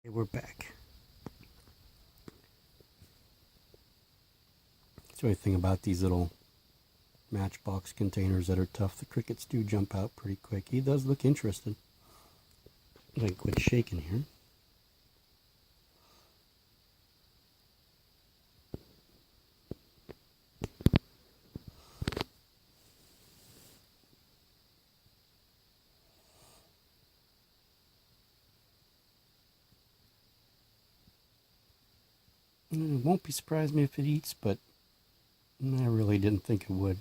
Okay, we're back. That's the only thing about these little matchbox containers that are tough. The crickets do jump out pretty quick. He does look interested. I'm going to quit shaking here. It won't be surprised me if it eats, but I really didn't think it would.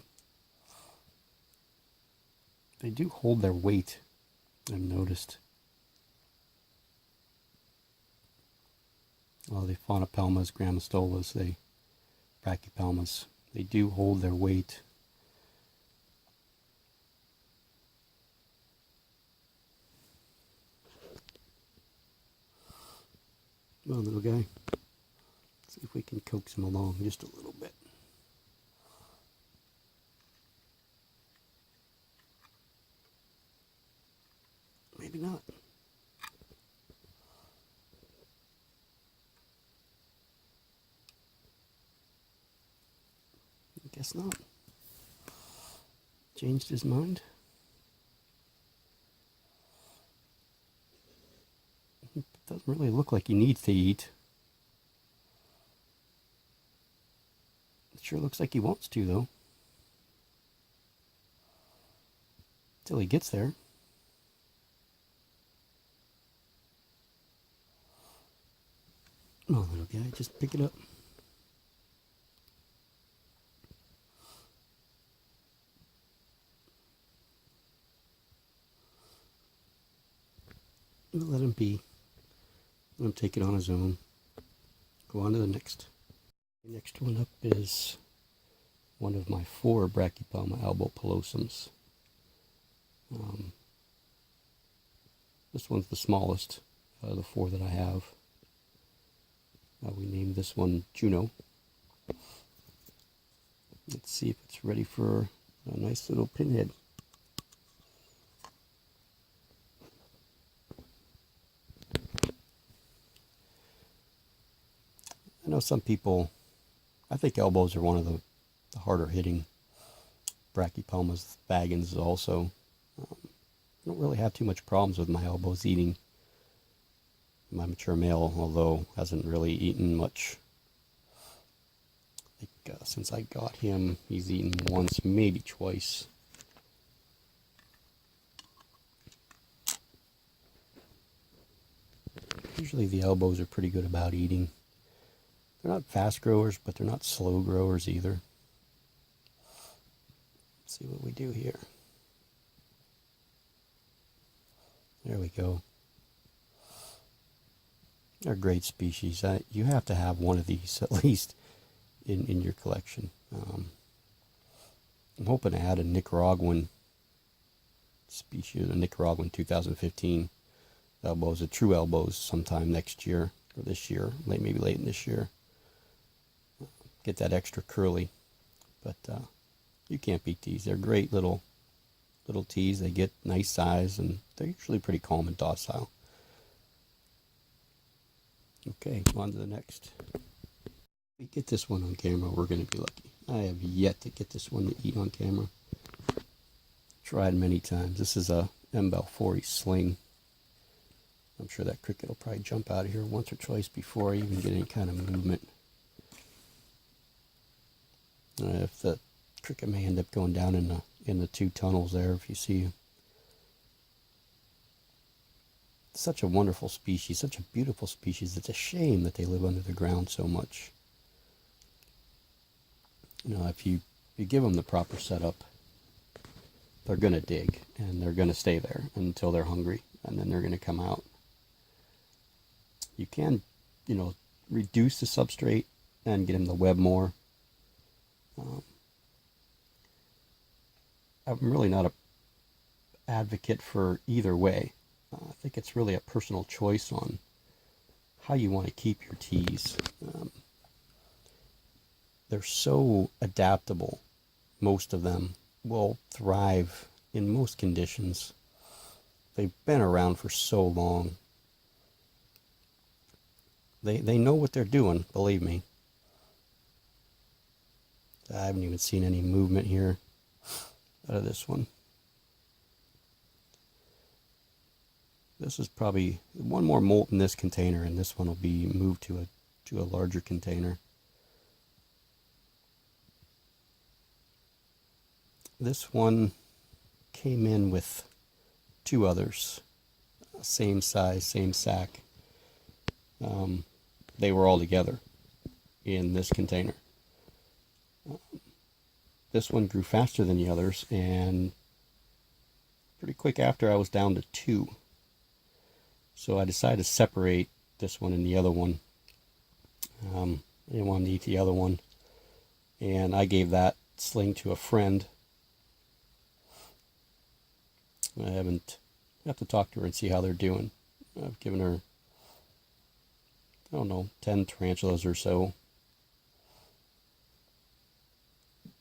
They do hold their weight, I've noticed. Well, the Faunopelmas, Grammostolas, the Brachypelmas, they do hold their weight. Well, little guy, see if we can coax him along just a little bit. Maybe not. I guess not. Changed his mind. It doesn't really look like he needs to eat. It sure looks like he wants to, though. Till he gets there. Come on, little guy, just pick it up. We'll let him be. Let him take it on his own. Go on to the next. The next one up is one of my 4 Brachypelma albopilosums. This one's the smallest of the 4 that I have. We named this one Juno. Let's see if it's ready for a nice little pinhead. I know some people, I think elbows are one of the harder hitting Brachypelmas. Baggins also. I don't really have too much problems with my elbows eating. My mature male, although hasn't really eaten much. I think since I got him, he's eaten once, maybe twice. Usually the elbows are pretty good about eating. They're not fast growers, but they're not slow growers either. Let's see what we do here. There we go. They're a great species. You have to have one of these at least in your collection. I'm hoping to add a Nicaraguan species, a Nicaraguan 2015 elbows, a true elbows sometime next year or this year, maybe late in this year. Get that extra curly, but you can't beat these. They're great little teas. They get nice size and they're usually pretty calm and docile. Okay, on to the next. If we get this one on camera, we're going to be lucky. I have yet to get this one to eat on camera. Tried many times. This is a M-Balfouri Sling. I'm sure that cricket will probably jump out of here once or twice before I even get any kind of movement. If the cricket may end up going down in the 2 tunnels there, if you see. Such a wonderful species, such a beautiful species. It's a shame that they live under the ground so much. You know, if you give them the proper setup, they're going to dig, and they're going to stay there until they're hungry, and then they're going to come out. You can, you know, reduce the substrate and get them to web more. I'm really not an advocate for either way. I think it's really a personal choice on how you want to keep your teas. They're so adaptable. Most of them will thrive in most conditions. They've been around for so long. They know what they're doing, believe me. I haven't even seen any movement here out of this one. This is probably one more molt in this container, and this one will be moved to a larger container. This one came in with 2 others, same size, same sack. They were all together in this container. This one grew faster than the others, and pretty quick after I was down to 2. So I decided to separate this one and the other one. I didn't want to eat the other one, and I gave that sling to a friend. I have to talk to her and see how they're doing. I've given her, I don't know, 10 tarantulas or so.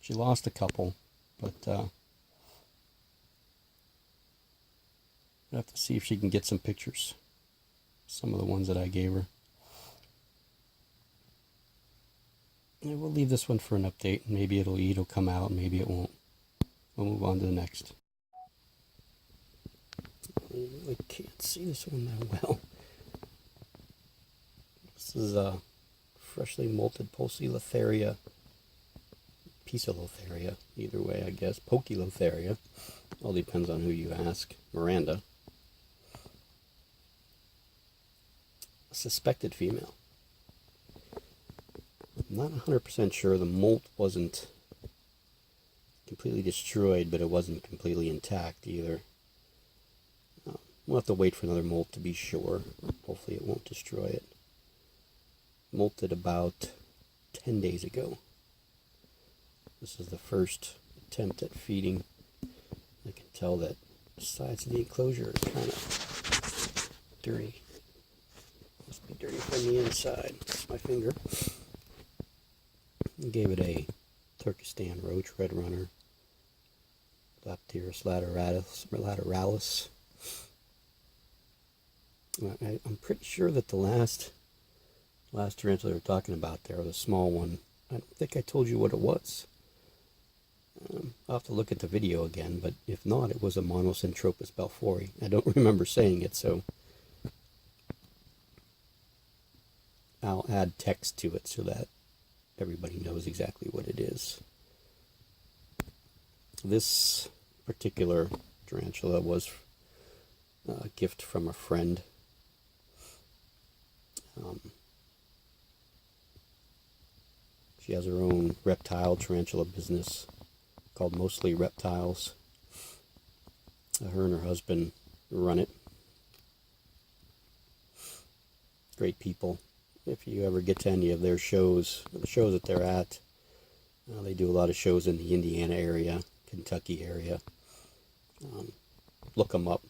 She lost a couple, but I have to see if she can get some pictures. Some of the ones that I gave her. And we'll leave this one for an update. Maybe it'll come out, maybe it won't. We'll move on to the next. I really can't see this one that well. This is a freshly molted Poecilotharia, Poecilotharia, either way I guess, Poecilotharia. All depends on who you ask. Miranda. A suspected female. I'm not 100% sure. The molt wasn't completely destroyed, but it wasn't completely intact either. We'll have to wait for another molt to be sure. Hopefully it won't destroy it. Molted about 10 days ago. This is the first attempt at feeding. I can tell that the sides of the enclosure are kind of dirty. Must be dirty from the inside. That's my finger. I gave it a Turkestan roach, red runner, Lapterus lateralis. I'm pretty sure that the last tarantula we were talking about there, the small one, I don't think I told you what it was. I'll have to look at the video again, but if not, it was a Monocentropus balfouri. I don't remember saying it, so I'll add text to it so that everybody knows exactly what it is. This particular tarantula was a gift from a friend. She has her own reptile tarantula business called Mostly Reptiles. Her and her husband run it. Great people. If you ever get to any of their shows, the shows that they're at, they do a lot of shows in the Indiana area, Kentucky area. Look them up.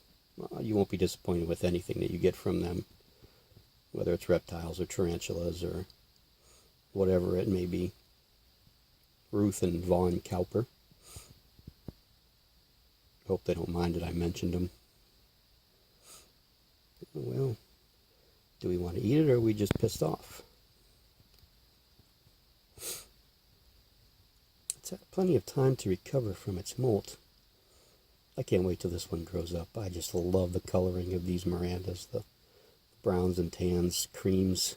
You won't be disappointed with anything that you get from them, whether it's reptiles or tarantulas or whatever it may be. Ruth and Vaughn Cowper. Hope they don't mind that I mentioned them. Well, do we want to eat it, or are we just pissed off? It's had plenty of time to recover from its molt. I can't wait till this one grows up. I just love the coloring of these Mirandas, the browns and tans, creams.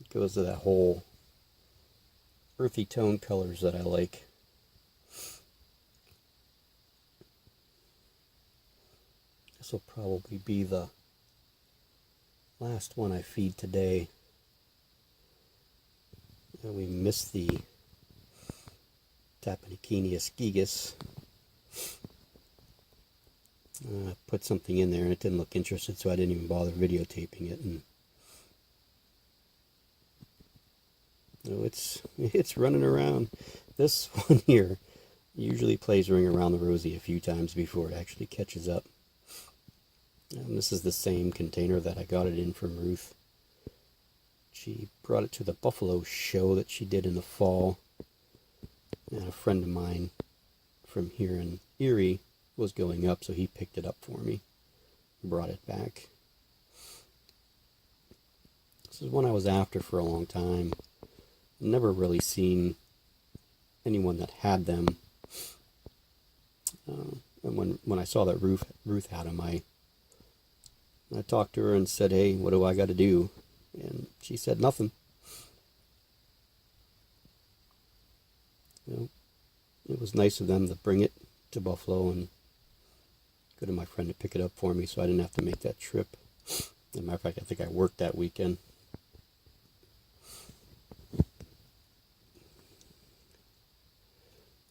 It goes to that whole earthy tone colors that I like. This will probably be the last one I feed today. And we missed the Tapenikinius gigas. I put something in there and it didn't look interested, so I didn't even bother videotaping it. And it's running around. This one here usually plays Ring Around the Rosie a few times before it actually catches up. And this is the same container that I got it in from Ruth. She brought it to the Buffalo show that she did in the fall. And a friend of mine from here in Erie was going up, so he picked it up for me, brought it back. This is one I was after for a long time. Never really seen anyone that had them. And when I saw that Ruth had them, I talked to her and said, "Hey, what do I got to do?" And she said nothing. You know, it was nice of them to bring it to Buffalo and go to my friend to pick it up for me, so I didn't have to make that trip. As a matter of fact, I think I worked that weekend.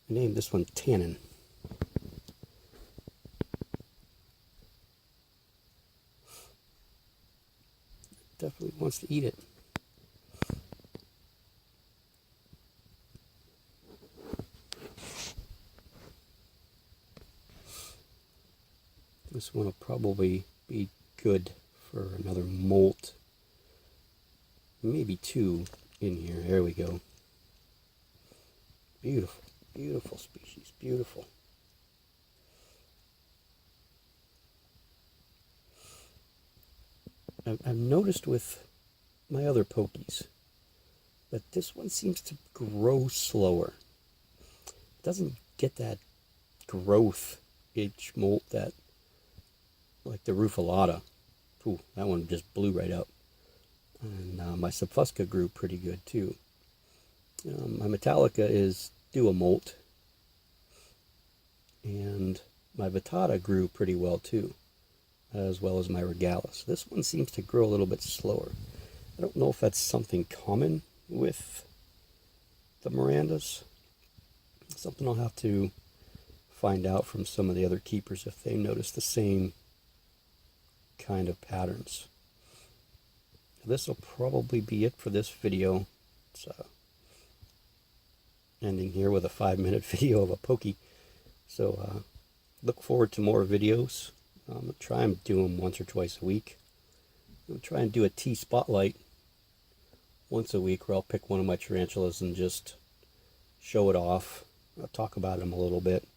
I named this one Tannin. Definitely wants to eat it. This one will probably be good for another molt. Maybe 2 in here. There we go. Beautiful, beautiful species. Beautiful. I've noticed with my other pokies that this one seems to grow slower. It doesn't get that growth each molt that, like the Rufilata. Ooh, that one just blew right up. And my Subfusca grew pretty good too. My Metallica is due a molt. And my Vittata grew pretty well too, as well as my Regalis. This one seems to grow a little bit slower. I don't know if that's something common with the Mirandas. Something I'll have to find out from some of the other keepers if they notice the same kind of patterns. This will probably be it for this video. It's ending here with a 5-minute video of a pokey. So look forward to more videos. I'm going to try and do them once or twice a week. I'm going to try and do a tea spotlight once a week where I'll pick one of my tarantulas and just show it off. I'll talk about them a little bit.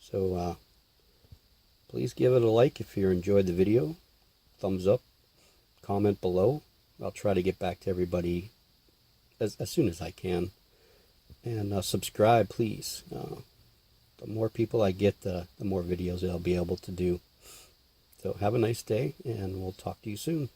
So please give it a like if you enjoyed the video. Thumbs up. Comment below. I'll try to get back to everybody as soon as I can. And subscribe, please. The more people I get, the more videos I'll be able to do. So have a nice day, and we'll talk to you soon.